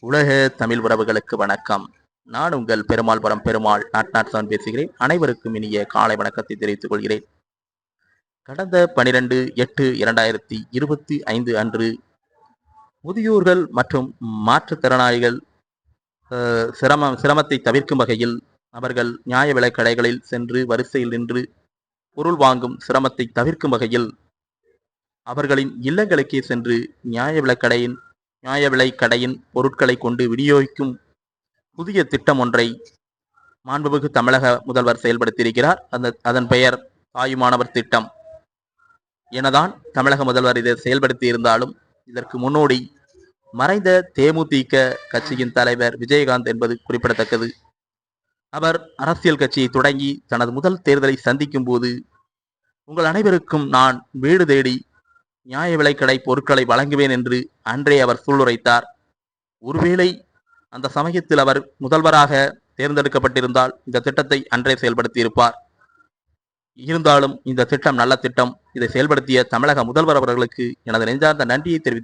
உலக தமிழ் உறவுகளுக்கு வணக்கம். நான் உங்கள் பெருமாள்புரம் பெருமாள் நாட்நாட்சான் பேசுகிறேன். அனைவருக்கும் இனிய காலை வணக்கத்தை தெரிவித்துக் கொள்கிறேன். கடந்த 12/8/2025 அன்று முதியோர்கள் மற்றும் மாற்றுத்திறனாளிகள் சிரமத்தை தவிர்க்கும் வகையில் அவர்கள் நியாய விலைக் கடைகளில் சென்று வரிசையில் நின்று பொருள் வாங்கும் சிரமத்தை தவிர்க்கும் வகையில் அவர்களின் இல்லங்களுக்கே சென்று நியாய விலைக் கடையின் பொருட்களை கொண்டு விநியோகிக்கும் புதிய திட்டம் ஒன்றை மாண்புமிகு தமிழக முதல்வர் செயல்படுத்தியிருக்கிறார். அதன் பெயர் தாயுமானவர் திட்டம் எனதான் தமிழக முதல்வர் இதை செயல்படுத்தி இருந்தாலும், இதற்கு முன்னோடி மறைந்த தேமுதிக கட்சியின் தலைவர் விஜயகாந்த் என்பது குறிப்பிடத்தக்கது. அவர் அரசியல் கட்சியை தொடங்கி தனது முதல் தேர்தலை சந்திக்கும் போது, உங்கள் அனைவருக்கும் நான் வீடு தேடி நியாய விலைக்கடை பொருட்களை வழங்குவேன் என்று அன்றே அவர் சூளுரைத்தார். ஒருவேளை அந்த சமயத்தில் அவர் முதல்வராக தேர்ந்தெடுக்கப்பட்டிருந்தால் இந்த திட்டத்தை அன்றே செயல்படுத்தி இருப்பார். இருந்தாலும் இந்த திட்டம் நல்ல திட்டம். இதை செயல்படுத்திய தமிழக முதல்வர் அவர்களுக்கு எனது நெஞ்சார்ந்த நன்றியை தெரிவித்து